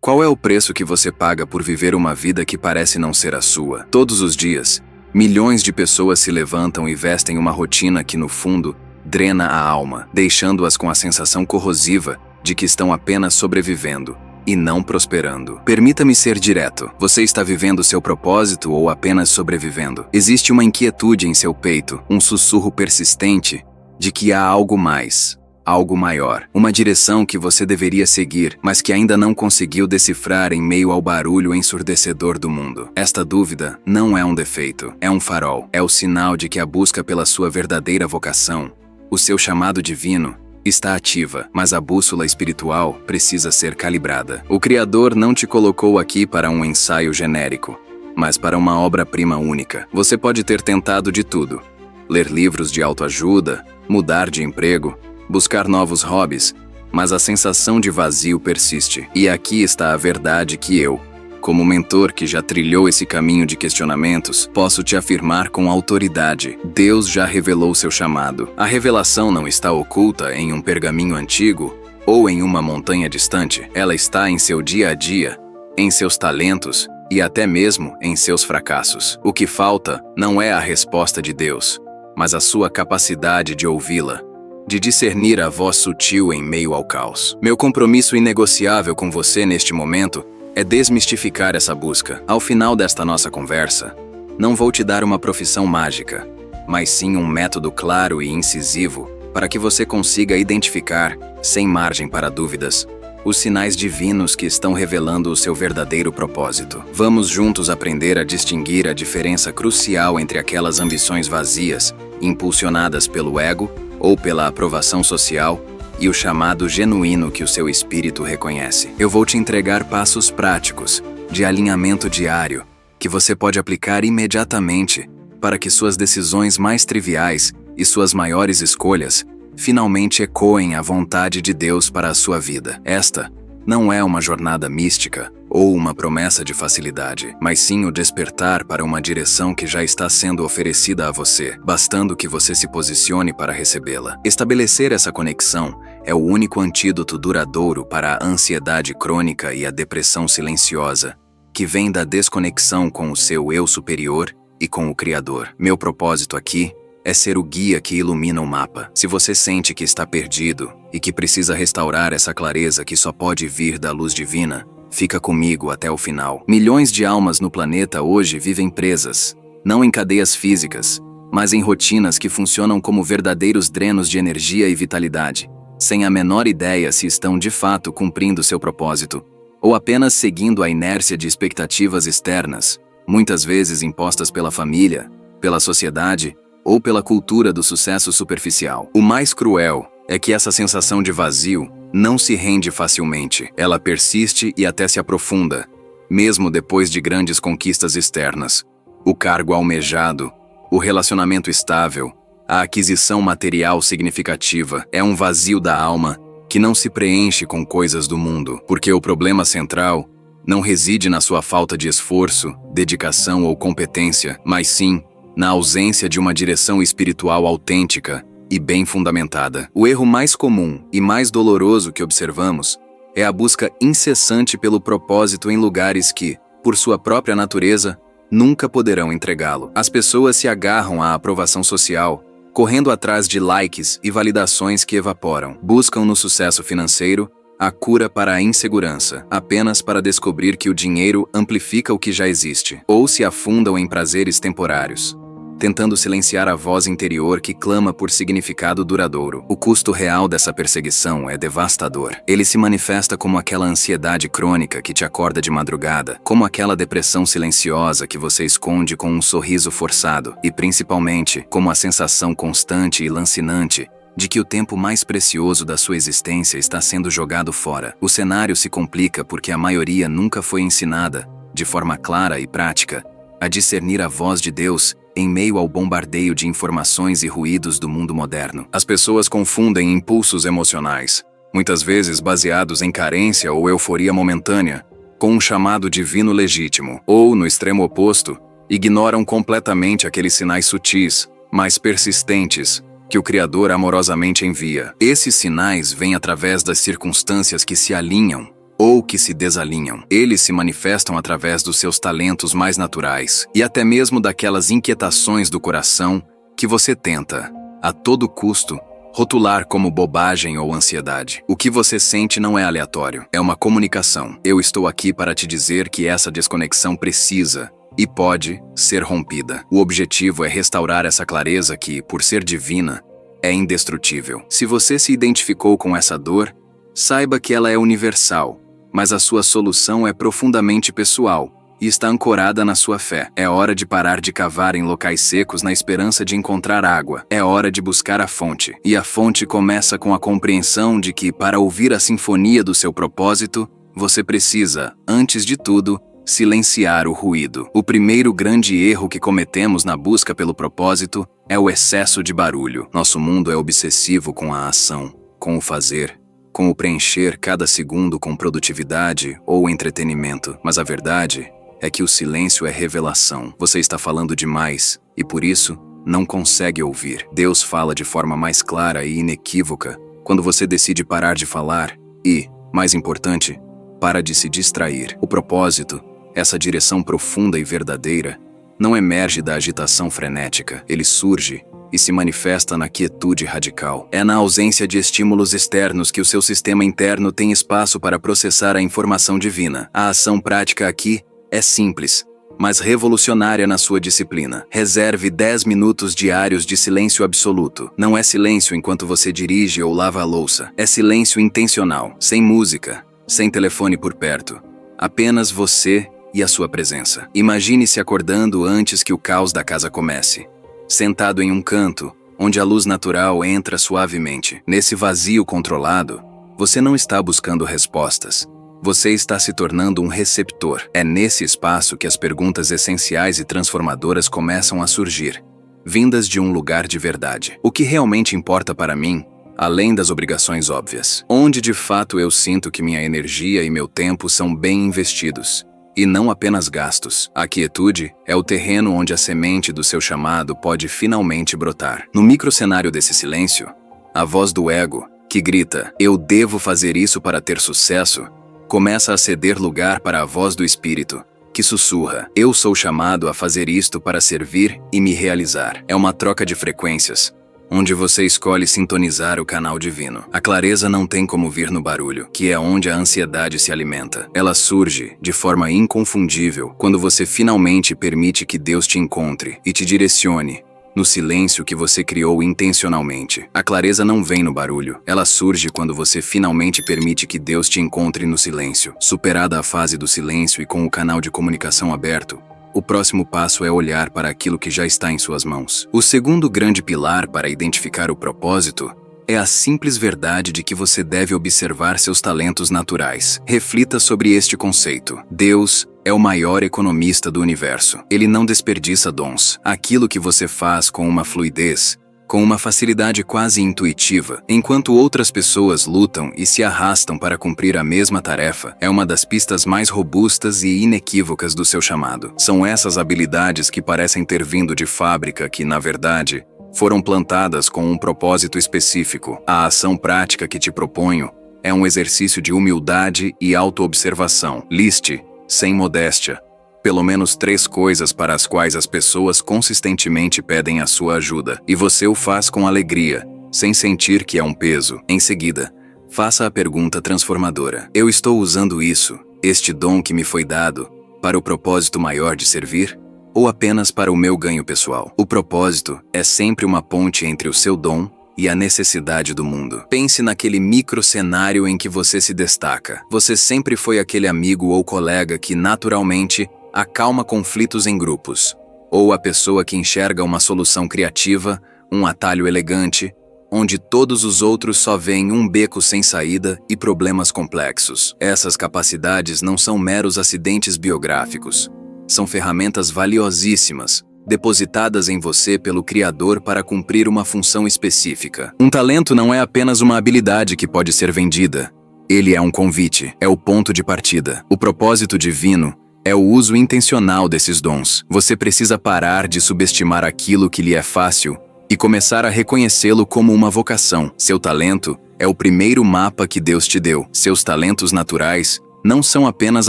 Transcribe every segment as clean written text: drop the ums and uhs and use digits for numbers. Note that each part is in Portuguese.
Qual é o preço que você paga por viver uma vida que parece não ser a sua? Todos os dias, milhões de pessoas se levantam e vestem uma rotina que, no fundo, drena a alma, deixando-as com a sensação corrosiva de que estão apenas sobrevivendo e não prosperando. Permita-me ser direto. Você está vivendo seu propósito ou apenas sobrevivendo? Existe uma inquietude em seu peito, um sussurro persistente de que há algo mais, algo maior, uma direção que você deveria seguir, mas que ainda não conseguiu decifrar em meio ao barulho ensurdecedor do mundo. Esta dúvida não é um defeito, é um farol, é o sinal de que a busca pela sua verdadeira vocação, o seu chamado divino, está ativa, mas a bússola espiritual precisa ser calibrada. O Criador não te colocou aqui para um ensaio genérico, mas para uma obra-prima única. Você pode ter tentado de tudo: ler livros de autoajuda, mudar de emprego, buscar novos hobbies, mas a sensação de vazio persiste. E aqui está a verdade que eu, como mentor que já trilhou esse caminho de questionamentos, posso te afirmar com autoridade: Deus já revelou seu chamado. A revelação não está oculta em um pergaminho antigo ou em uma montanha distante. Ela está em seu dia a dia, em seus talentos e até mesmo em seus fracassos. O que falta não é a resposta de Deus, mas a sua capacidade de ouvi-la, de discernir a voz sutil em meio ao caos. Meu compromisso inegociável com você neste momento é desmistificar essa busca. Ao final desta nossa conversa, não vou te dar uma profissão mágica, mas sim um método claro e incisivo para que você consiga identificar, sem margem para dúvidas, os sinais divinos que estão revelando o seu verdadeiro propósito. Vamos juntos aprender a distinguir a diferença crucial entre aquelas ambições vazias, impulsionadas pelo ego ou pela aprovação social, e o chamado genuíno que o seu espírito reconhece. Eu vou te entregar passos práticos, de alinhamento diário, que você pode aplicar imediatamente para que suas decisões mais triviais e suas maiores escolhas finalmente ecoem a vontade de Deus para a sua vida. Esta não é uma jornada mística ou uma promessa de facilidade, mas sim o despertar para uma direção que já está sendo oferecida a você, bastando que você se posicione para recebê-la. Estabelecer essa conexão é o único antídoto duradouro para a ansiedade crônica e a depressão silenciosa, que vem da desconexão com o seu eu superior e com o Criador. Meu propósito aqui é ser o guia que ilumina o mapa. Se você sente que está perdido e que precisa restaurar essa clareza que só pode vir da luz divina, fica comigo até o final. Milhões de almas no planeta hoje vivem presas, não em cadeias físicas, mas em rotinas que funcionam como verdadeiros drenos de energia e vitalidade, sem a menor ideia se estão de fato cumprindo seu propósito, ou apenas seguindo a inércia de expectativas externas, muitas vezes impostas pela família, pela sociedade ou pela cultura do sucesso superficial. O mais cruel é que essa sensação de vazio não se rende facilmente. Ela persiste e até se aprofunda, mesmo depois de grandes conquistas externas. O cargo almejado, o relacionamento estável, a aquisição material significativa é um vazio da alma que não se preenche com coisas do mundo, porque o problema central não reside na sua falta de esforço, dedicação ou competência, mas sim na ausência de uma direção espiritual autêntica e bem fundamentada. O erro mais comum e mais doloroso que observamos é a busca incessante pelo propósito em lugares que, por sua própria natureza, nunca poderão entregá-lo. As pessoas se agarram à aprovação social, correndo atrás de likes e validações que evaporam. Buscam no sucesso financeiro a cura para a insegurança, apenas para descobrir que o dinheiro amplifica o que já existe. Ou se afundam em prazeres temporários, tentando silenciar a voz interior que clama por significado duradouro. O custo real dessa perseguição é devastador. Ele se manifesta como aquela ansiedade crônica que te acorda de madrugada, como aquela depressão silenciosa que você esconde com um sorriso forçado, e principalmente como a sensação constante e lancinante de que o tempo mais precioso da sua existência está sendo jogado fora. O cenário se complica porque a maioria nunca foi ensinada, de forma clara e prática, a discernir a voz de Deus em meio ao bombardeio de informações e ruídos do mundo moderno. As pessoas confundem impulsos emocionais, muitas vezes baseados em carência ou euforia momentânea, com um chamado divino legítimo, ou, no extremo oposto, ignoram completamente aqueles sinais sutis, mas persistentes, que o Criador amorosamente envia. Esses sinais vêm através das circunstâncias que se alinham ou que se desalinham. Eles se manifestam através dos seus talentos mais naturais e até mesmo daquelas inquietações do coração que você tenta, a todo custo, rotular como bobagem ou ansiedade. O que você sente não é aleatório, é uma comunicação. Eu estou aqui para te dizer que essa desconexão precisa e pode ser rompida. O objetivo é restaurar essa clareza que, por ser divina, é indestrutível. Se você se identificou com essa dor, saiba que ela é universal, mas a sua solução é profundamente pessoal e está ancorada na sua fé. É hora de parar de cavar em locais secos na esperança de encontrar água. É hora de buscar a fonte. E a fonte começa com a compreensão de que, para ouvir a sinfonia do seu propósito, você precisa, antes de tudo, silenciar o ruído. O primeiro grande erro que cometemos na busca pelo propósito é o excesso de barulho. Nosso mundo é obsessivo com a ação, com o fazer, com o preencher cada segundo com produtividade ou entretenimento. Mas a verdade é que o silêncio é revelação. Você está falando demais e, por isso, não consegue ouvir. Deus fala de forma mais clara e inequívoca quando você decide parar de falar e, mais importante, para de se distrair. O propósito, essa direção profunda e verdadeira, não emerge da agitação frenética. Ele surge e se manifesta na quietude radical. É na ausência de estímulos externos que o seu sistema interno tem espaço para processar a informação divina. A ação prática aqui é simples, mas revolucionária na sua disciplina. Reserve 10 minutos diários de silêncio absoluto. Não é silêncio enquanto você dirige ou lava a louça. É silêncio intencional, sem música, sem telefone por perto. Apenas você e a sua presença. Imagine-se acordando antes que o caos da casa comece. Sentado em um canto, onde a luz natural entra suavemente. Nesse vazio controlado, você não está buscando respostas. Você está se tornando um receptor. É nesse espaço que as perguntas essenciais e transformadoras começam a surgir, vindas de um lugar de verdade. O que realmente importa para mim, além das obrigações óbvias? Onde de fato eu sinto que minha energia e meu tempo são bem investidos, e não apenas gastos? A quietude é o terreno onde a semente do seu chamado pode finalmente brotar. No microcenário desse silêncio, a voz do ego, que grita, "Eu devo fazer isso para ter sucesso", começa a ceder lugar para a voz do espírito, que sussurra, "Eu sou chamado a fazer isto para servir e me realizar". É uma troca de frequências, onde você escolhe sintonizar o canal divino. A clareza não tem como vir no barulho, que é onde a ansiedade se alimenta. Ela surge, de forma inconfundível, quando você finalmente permite que Deus te encontre e te direcione, no silêncio que você criou intencionalmente. A clareza não vem no barulho. Ela surge quando você finalmente permite que Deus te encontre no silêncio. Superada a fase do silêncio e com o canal de comunicação aberto, o próximo passo é olhar para aquilo que já está em suas mãos. O segundo grande pilar para identificar o propósito é a simples verdade de que você deve observar seus talentos naturais. Reflita sobre este conceito. Deus é o maior economista do universo. Ele não desperdiça dons. Aquilo que você faz com uma fluidez, com uma facilidade quase intuitiva, enquanto outras pessoas lutam e se arrastam para cumprir a mesma tarefa, é uma das pistas mais robustas e inequívocas do seu chamado. São essas habilidades que parecem ter vindo de fábrica que, na verdade, foram plantadas com um propósito específico. A ação prática que te proponho é um exercício de humildade e autoobservação. Liste, sem modéstia, pelo menos 3 coisas para as quais as pessoas consistentemente pedem a sua ajuda, e você o faz com alegria, sem sentir que é um peso. Em seguida, faça a pergunta transformadora. Eu estou usando isso, este dom que me foi dado, para o propósito maior de servir? Ou apenas para o meu ganho pessoal? O propósito é sempre uma ponte entre o seu dom e a necessidade do mundo. Pense naquele microcenário em que você se destaca. Você sempre foi aquele amigo ou colega que, naturalmente, acalma conflitos em grupos. Ou a pessoa que enxerga uma solução criativa, um atalho elegante, onde todos os outros só veem um beco sem saída e problemas complexos. Essas capacidades não são meros acidentes biográficos. São ferramentas valiosíssimas, depositadas em você pelo Criador para cumprir uma função específica. Um talento não é apenas uma habilidade que pode ser vendida. Ele é um convite, é o ponto de partida. O propósito divino é o uso intencional desses dons. Você precisa parar de subestimar aquilo que lhe é fácil e começar a reconhecê-lo como uma vocação. Seu talento é o primeiro mapa que Deus te deu. Seus talentos naturais não são apenas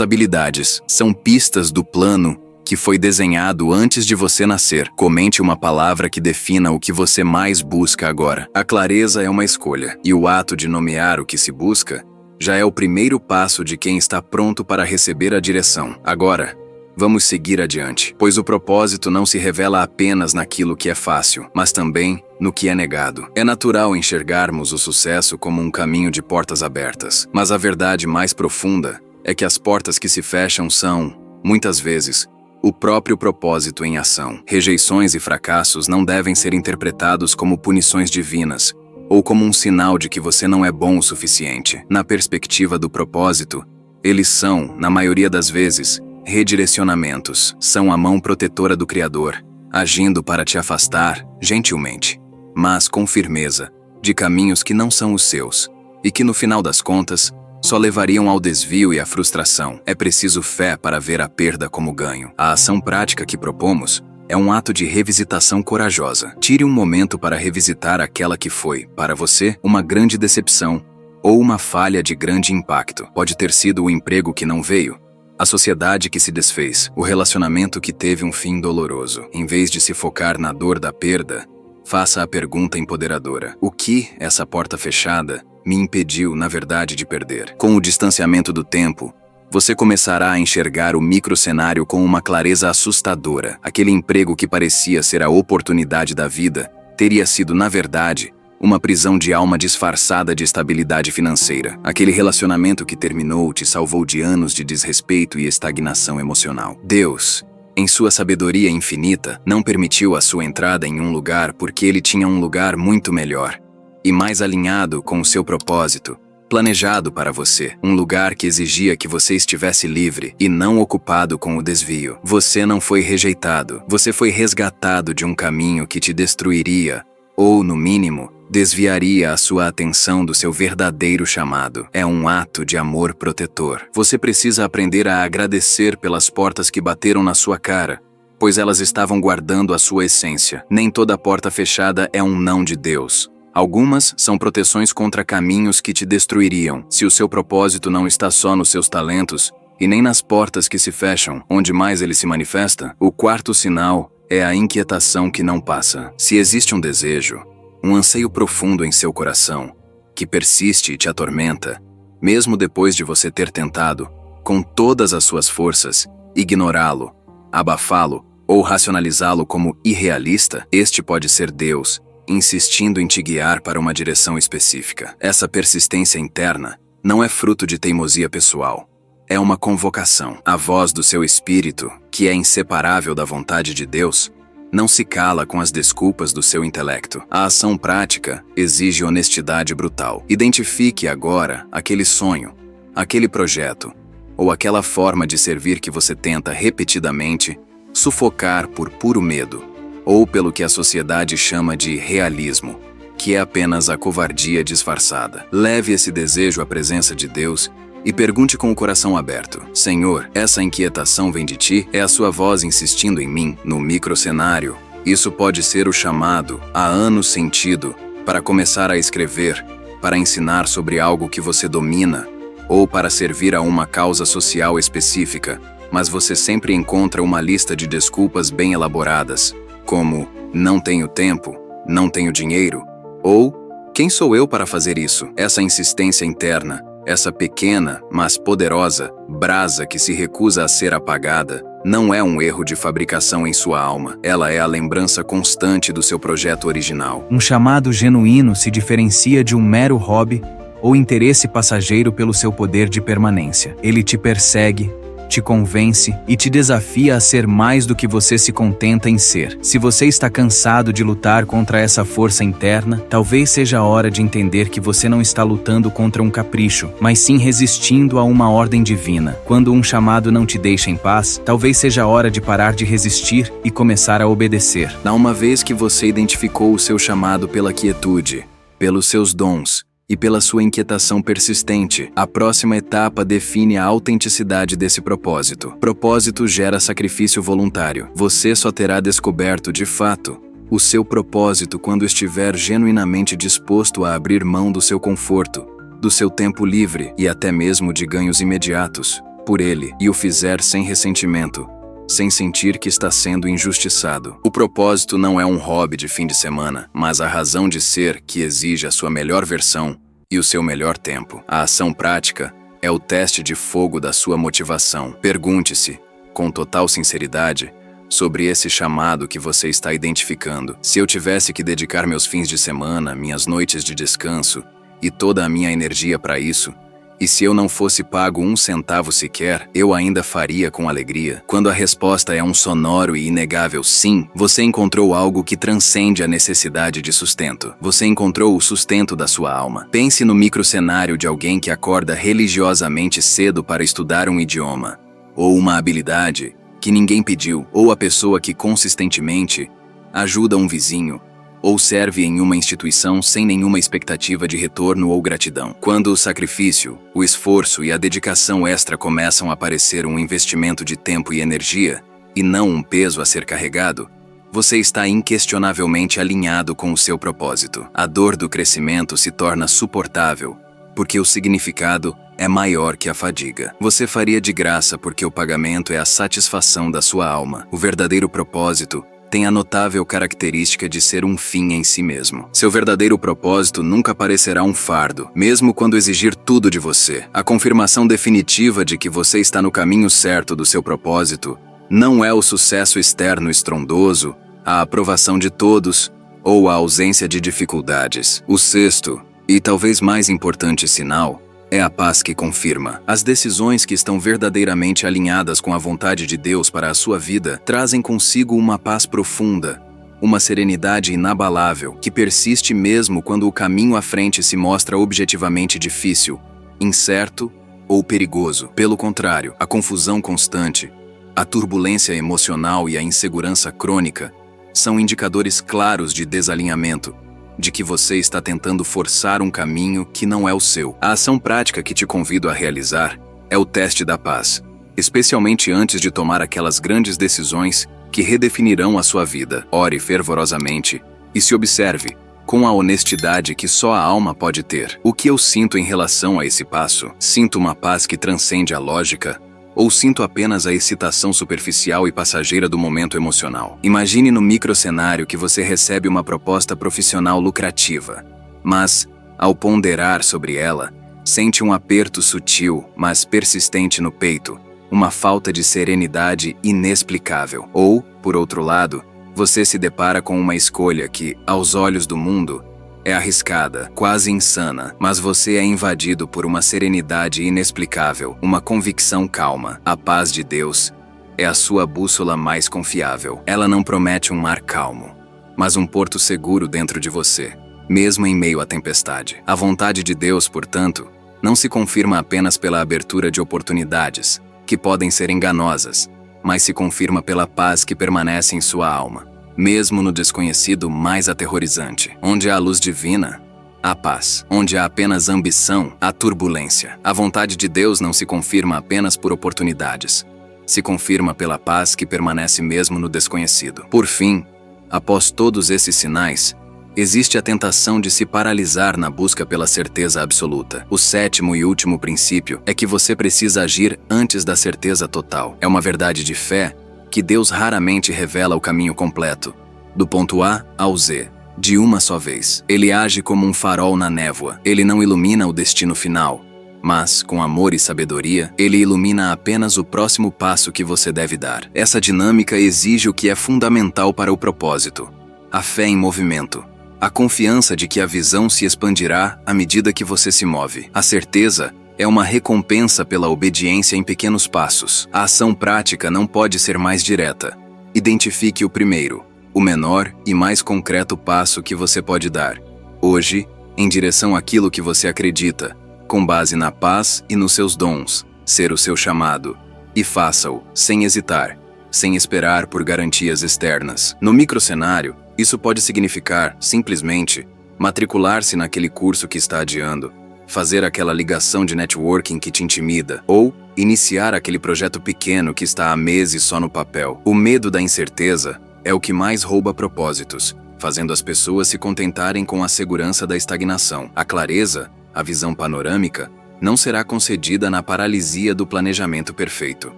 habilidades, são pistas do plano que foi desenhado antes de você nascer. Comente uma palavra que defina o que você mais busca agora. A clareza é uma escolha, e o ato de nomear o que se busca já é o primeiro passo de quem está pronto para receber a direção. Agora, vamos seguir adiante, pois o propósito não se revela apenas naquilo que é fácil, mas também no que é negado. É natural enxergarmos o sucesso como um caminho de portas abertas, mas a verdade mais profunda é que as portas que se fecham são, muitas vezes, o próprio propósito em ação. Rejeições e fracassos não devem ser interpretados como punições divinas, ou como um sinal de que você não é bom o suficiente. Na perspectiva do propósito, eles são, na maioria das vezes, redirecionamentos. São a mão protetora do Criador, agindo para te afastar, gentilmente, mas com firmeza, de caminhos que não são os seus, e que no final das contas, só levariam ao desvio e à frustração. É preciso fé para ver a perda como ganho. A ação prática que propomos é um ato de revisitação corajosa. Tire um momento para revisitar aquela que foi, para você, uma grande decepção ou uma falha de grande impacto. Pode ter sido o emprego que não veio, a sociedade que se desfez, o relacionamento que teve um fim doloroso. Em vez de se focar na dor da perda, faça a pergunta empoderadora: o que essa porta fechada me impediu, na verdade, de perder? Com o distanciamento do tempo, você começará a enxergar o microcenário com uma clareza assustadora. Aquele emprego que parecia ser a oportunidade da vida teria sido, na verdade, uma prisão de alma disfarçada de estabilidade financeira. Aquele relacionamento que terminou te salvou de anos de desrespeito e estagnação emocional. Deus, em sua sabedoria infinita, não permitiu a sua entrada em um lugar porque ele tinha um lugar muito melhor e mais alinhado com o seu propósito, planejado para você, um lugar que exigia que você estivesse livre e não ocupado com o desvio. Você não foi rejeitado, você foi resgatado de um caminho que te destruiria, ou, no mínimo, desviaria a sua atenção do seu verdadeiro chamado. É um ato de amor protetor. Você precisa aprender a agradecer pelas portas que bateram na sua cara, pois elas estavam guardando a sua essência. Nem toda porta fechada é um não de Deus. Algumas são proteções contra caminhos que te destruiriam. Se o seu propósito não está só nos seus talentos, e nem nas portas que se fecham, onde mais ele se manifesta, o quarto sinal é a inquietação que não passa. Se existe um desejo, um anseio profundo em seu coração, que persiste e te atormenta, mesmo depois de você ter tentado, com todas as suas forças, ignorá-lo, abafá-lo ou racionalizá-lo como irrealista, este pode ser Deus, insistindo em te guiar para uma direção específica. Essa persistência interna não é fruto de teimosia pessoal. É uma convocação. A voz do seu espírito, que é inseparável da vontade de Deus, não se cala com as desculpas do seu intelecto. A ação prática exige honestidade brutal. Identifique agora aquele sonho, aquele projeto, ou aquela forma de servir que você tenta repetidamente sufocar por puro medo, ou pelo que a sociedade chama de realismo, que é apenas a covardia disfarçada. Leve esse desejo à presença de Deus e pergunte com o coração aberto: Senhor, essa inquietação vem de ti? É a sua voz insistindo em mim? No microcenário, isso pode ser o chamado, há anos sentido, para começar a escrever, para ensinar sobre algo que você domina, ou para servir a uma causa social específica, mas você sempre encontra uma lista de desculpas bem elaboradas, como não tenho tempo, não tenho dinheiro, ou quem sou eu para fazer isso? Essa insistência interna, essa pequena, mas poderosa, brasa que se recusa a ser apagada, não é um erro de fabricação em sua alma. Ela é a lembrança constante do seu projeto original. Um chamado genuíno se diferencia de um mero hobby ou interesse passageiro pelo seu poder de permanência. Ele te persegue, te convence e te desafia a ser mais do que você se contenta em ser. Se você está cansado de lutar contra essa força interna, talvez seja a hora de entender que você não está lutando contra um capricho, mas sim resistindo a uma ordem divina. Quando um chamado não te deixa em paz, talvez seja a hora de parar de resistir e começar a obedecer. Uma vez que você identificou o seu chamado pela quietude, pelos seus dons, e pela sua inquietação persistente, a próxima etapa define a autenticidade desse propósito. Propósito gera sacrifício voluntário. Você só terá descoberto, de fato, o seu propósito quando estiver genuinamente disposto a abrir mão do seu conforto, do seu tempo livre e até mesmo de ganhos imediatos por ele e o fizer sem ressentimento, sem sentir que está sendo injustiçado. O propósito não é um hobby de fim de semana, mas a razão de ser que exige a sua melhor versão e o seu melhor tempo. A ação prática é o teste de fogo da sua motivação. Pergunte-se, com total sinceridade, sobre esse chamado que você está identificando. Se eu tivesse que dedicar meus fins de semana, minhas noites de descanso e toda a minha energia para isso, e se eu não fosse pago 1 centavo sequer, eu ainda faria com alegria. Quando a resposta é um sonoro e inegável sim, você encontrou algo que transcende a necessidade de sustento. Você encontrou o sustento da sua alma. Pense no microcenário de alguém que acorda religiosamente cedo para estudar um idioma, ou uma habilidade que ninguém pediu, ou a pessoa que consistentemente ajuda um vizinho, ou serve em uma instituição sem nenhuma expectativa de retorno ou gratidão. Quando o sacrifício, o esforço e a dedicação extra começam a parecer um investimento de tempo e energia, e não um peso a ser carregado, você está inquestionavelmente alinhado com o seu propósito. A dor do crescimento se torna suportável, porque o significado é maior que a fadiga. Você faria de graça porque o pagamento é a satisfação da sua alma. O verdadeiro propósito tem a notável característica de ser um fim em si mesmo. Seu verdadeiro propósito nunca parecerá um fardo, mesmo quando exigir tudo de você. A confirmação definitiva de que você está no caminho certo do seu propósito não é o sucesso externo estrondoso, a aprovação de todos ou a ausência de dificuldades. O sexto, e talvez mais importante sinal, é a paz que confirma. As decisões que estão verdadeiramente alinhadas com a vontade de Deus para a sua vida trazem consigo uma paz profunda, uma serenidade inabalável, que persiste mesmo quando o caminho à frente se mostra objetivamente difícil, incerto ou perigoso. Pelo contrário, a confusão constante, a turbulência emocional e a insegurança crônica são indicadores claros de desalinhamento, de que você está tentando forçar um caminho que não é o seu. A ação prática que te convido a realizar é o teste da paz, especialmente antes de tomar aquelas grandes decisões que redefinirão a sua vida. Ore fervorosamente e se observe com a honestidade que só a alma pode ter. O que eu sinto em relação a esse passo? Sinto uma paz que transcende a lógica? Ou sinto apenas a excitação superficial e passageira do momento emocional? Imagine no microcenário que você recebe uma proposta profissional lucrativa, mas, ao ponderar sobre ela, sente um aperto sutil, mas persistente no peito, uma falta de serenidade inexplicável. Ou, por outro lado, você se depara com uma escolha que, aos olhos do mundo, é arriscada, quase insana, mas você é invadido por uma serenidade inexplicável, uma convicção calma. A paz de Deus é a sua bússola mais confiável. Ela não promete um mar calmo, mas um porto seguro dentro de você, mesmo em meio à tempestade. A vontade de Deus, portanto, não se confirma apenas pela abertura de oportunidades, que podem ser enganosas, mas se confirma pela paz que permanece em sua alma. Mesmo no desconhecido mais aterrorizante. Onde há luz divina, há paz. Onde há apenas ambição, há turbulência. A vontade de Deus não se confirma apenas por oportunidades. Se confirma pela paz que permanece mesmo no desconhecido. Por fim, após todos esses sinais, existe a tentação de se paralisar na busca pela certeza absoluta. O sétimo e último princípio é que você precisa agir antes da certeza total. É uma verdade de fé que Deus raramente revela o caminho completo, do ponto A ao Z, de uma só vez. Ele age como um farol na névoa. Ele não ilumina o destino final, mas, com amor e sabedoria, ele ilumina apenas o próximo passo que você deve dar. Essa dinâmica exige o que é fundamental para o propósito: a fé em movimento, a confiança de que a visão se expandirá à medida que você se move. A certeza é uma recompensa pela obediência em pequenos passos. A ação prática não pode ser mais direta. Identifique o primeiro, o menor e mais concreto passo que você pode dar, hoje, em direção àquilo que você acredita, com base na paz e nos seus dons, ser o seu chamado, e faça-o, sem hesitar, sem esperar por garantias externas. No microcenário, isso pode significar, simplesmente, matricular-se naquele curso que está adiando, fazer aquela ligação de networking que te intimida, ou iniciar aquele projeto pequeno que está há meses só no papel. O medo da incerteza é o que mais rouba propósitos, fazendo as pessoas se contentarem com a segurança da estagnação. A clareza a visão panorâmica, não será concedida na paralisia do planejamento perfeito.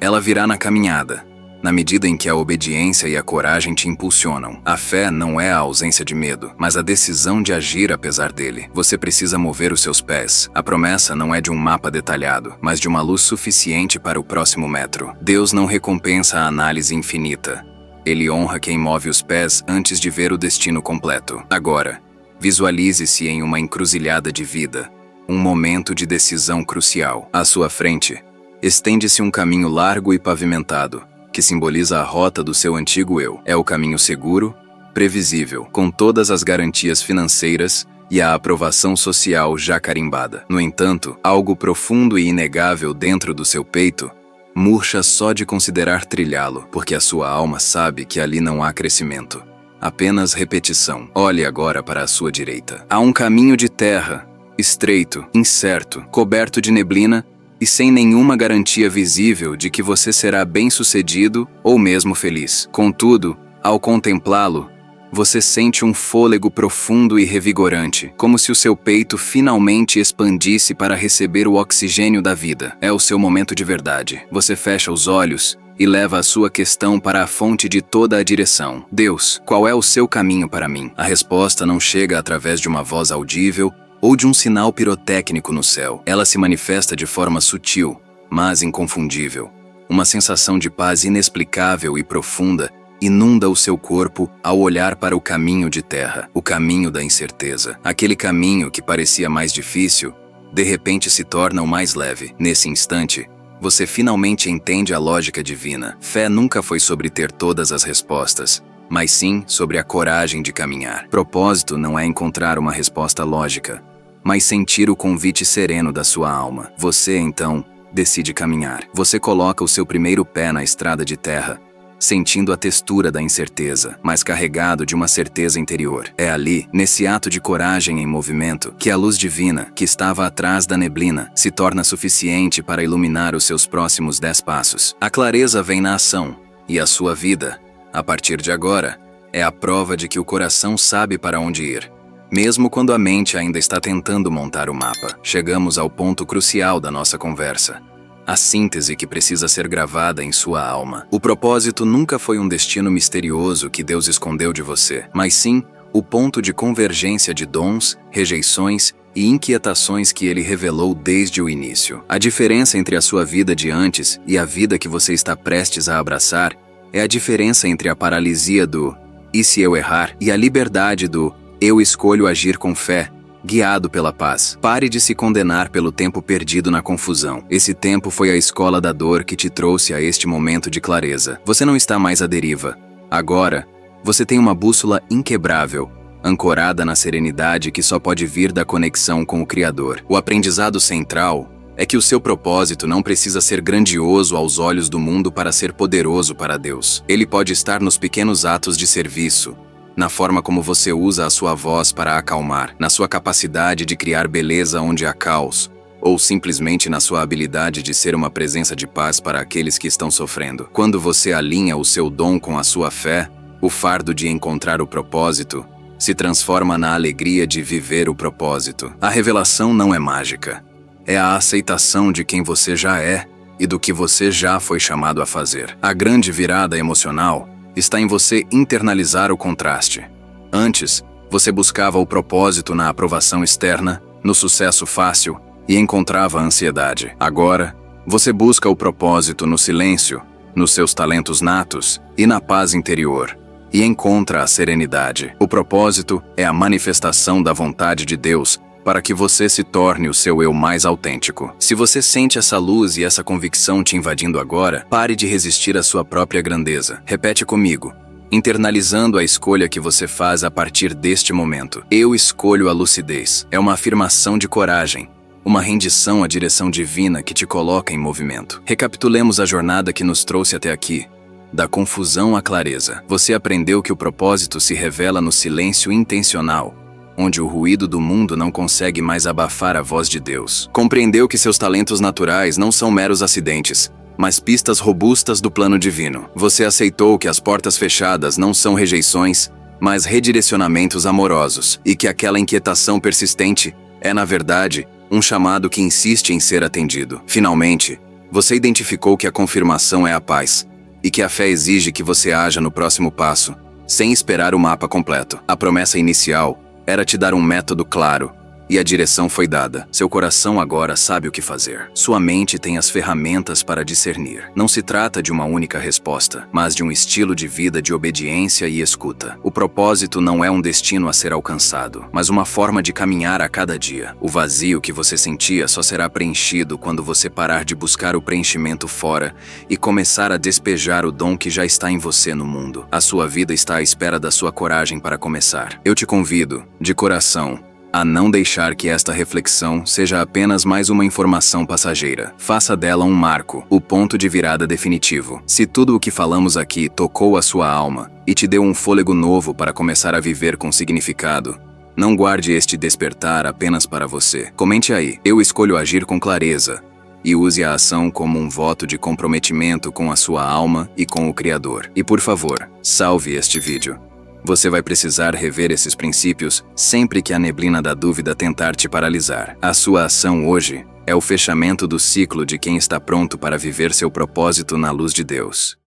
Ela virá na caminhada, na medida em que a obediência e a coragem te impulsionam. A fé não é a ausência de medo, mas a decisão de agir apesar dele. Você precisa mover os seus pés. A promessa não é de um mapa detalhado, mas de uma luz suficiente para o próximo metro. Deus não recompensa a análise infinita. Ele honra quem move os pés antes de ver o destino completo. Agora, visualize-se em uma encruzilhada de vida, um momento de decisão crucial. À sua frente, estende-se um caminho largo e pavimentado, que simboliza a rota do seu antigo eu. É o caminho seguro, previsível, com todas as garantias financeiras e a aprovação social já carimbada. No entanto, algo profundo e inegável dentro do seu peito murcha só de considerar trilhá-lo, porque a sua alma sabe que ali não há crescimento, apenas repetição. Olhe agora para a sua direita. Há um caminho de terra, estreito, incerto, coberto de neblina e sem nenhuma garantia visível de que você será bem-sucedido ou mesmo feliz. Contudo, ao contemplá-lo, você sente um fôlego profundo e revigorante, como se o seu peito finalmente expandisse para receber o oxigênio da vida. É o seu momento de verdade. Você fecha os olhos e leva a sua questão para a fonte de toda a direção. Deus, qual é o seu caminho para mim? A resposta não chega através de uma voz audível ou de um sinal pirotécnico no céu. Ela se manifesta de forma sutil, mas inconfundível. Uma sensação de paz inexplicável e profunda inunda o seu corpo ao olhar para o caminho de terra, o caminho da incerteza. Aquele caminho que parecia mais difícil, de repente se torna o mais leve. Nesse instante, você finalmente entende a lógica divina. Fé nunca foi sobre ter todas as respostas, mas sim sobre a coragem de caminhar. Propósito não é encontrar uma resposta lógica, mas sentir o convite sereno da sua alma. Você, então, decide caminhar. Você coloca o seu primeiro pé na estrada de terra, sentindo a textura da incerteza, mas carregado de uma certeza interior. É ali, nesse ato de coragem em movimento, que a luz divina, que estava atrás da neblina, se torna suficiente para iluminar os seus próximos 10 passos. A clareza vem na ação, e a sua vida, a partir de agora, é a prova de que o coração sabe para onde ir, mesmo quando a mente ainda está tentando montar o mapa. Chegamos ao ponto crucial da nossa conversa. A síntese que precisa ser gravada em sua alma. O propósito nunca foi um destino misterioso que Deus escondeu de você, mas sim o ponto de convergência de dons, rejeições e inquietações que Ele revelou desde o início. A diferença entre a sua vida de antes e a vida que você está prestes a abraçar é a diferença entre a paralisia do "e se eu errar?" e a liberdade do "eu escolho agir com fé", guiado pela paz. Pare de se condenar pelo tempo perdido na confusão. Esse tempo foi a escola da dor que te trouxe a este momento de clareza. Você não está mais à deriva. Agora, você tem uma bússola inquebrável, ancorada na serenidade que só pode vir da conexão com o Criador. O aprendizado central é que o seu propósito não precisa ser grandioso aos olhos do mundo para ser poderoso para Deus. Ele pode estar nos pequenos atos de serviço, na forma como você usa a sua voz para acalmar, na sua capacidade de criar beleza onde há caos, ou simplesmente na sua habilidade de ser uma presença de paz para aqueles que estão sofrendo. Quando você alinha o seu dom com a sua fé, o fardo de encontrar o propósito se transforma na alegria de viver o propósito. A revelação não é mágica. É a aceitação de quem você já é e do que você já foi chamado a fazer. A grande virada emocional está em você internalizar o contraste. Antes, você buscava o propósito na aprovação externa, no sucesso fácil e encontrava a ansiedade. Agora, você busca o propósito no silêncio, nos seus talentos natos e na paz interior, e encontra a serenidade. O propósito é a manifestação da vontade de Deus para que você se torne o seu eu mais autêntico. Se você sente essa luz e essa convicção te invadindo agora, pare de resistir à sua própria grandeza. Repete comigo, internalizando a escolha que você faz a partir deste momento. Eu escolho a lucidez. É uma afirmação de coragem, uma rendição à direção divina que te coloca em movimento. Recapitulemos a jornada que nos trouxe até aqui. Da confusão à clareza. Você aprendeu que o propósito se revela no silêncio intencional, onde o ruído do mundo não consegue mais abafar a voz de Deus. Compreendeu que seus talentos naturais não são meros acidentes, mas pistas robustas do plano divino. Você aceitou que as portas fechadas não são rejeições, mas redirecionamentos amorosos, e que aquela inquietação persistente é, na verdade, um chamado que insiste em ser atendido. Finalmente, você identificou que a confirmação é a paz e que a fé exige que você haja no próximo passo, sem esperar o mapa completo. A promessa inicial era te dar um método claro, e a direção foi dada. Seu coração agora sabe o que fazer. Sua mente tem as ferramentas para discernir. Não se trata de uma única resposta, mas de um estilo de vida de obediência e escuta. O propósito não é um destino a ser alcançado, mas uma forma de caminhar a cada dia. O vazio que você sentia só será preenchido quando você parar de buscar o preenchimento fora e começar a despejar o dom que já está em você no mundo. A sua vida está à espera da sua coragem para começar. Eu te convido, de coração, a não deixar que esta reflexão seja apenas mais uma informação passageira. Faça dela um marco, o ponto de virada definitivo. Se tudo o que falamos aqui tocou a sua alma e te deu um fôlego novo para começar a viver com significado, não guarde este despertar apenas para você. Comente aí, eu escolho agir com clareza, e use a ação como um voto de comprometimento com a sua alma e com o Criador. E por favor, salve este vídeo. Você vai precisar rever esses princípios sempre que a neblina da dúvida tentar te paralisar. A sua ação hoje é o fechamento do ciclo de quem está pronto para viver seu propósito na luz de Deus.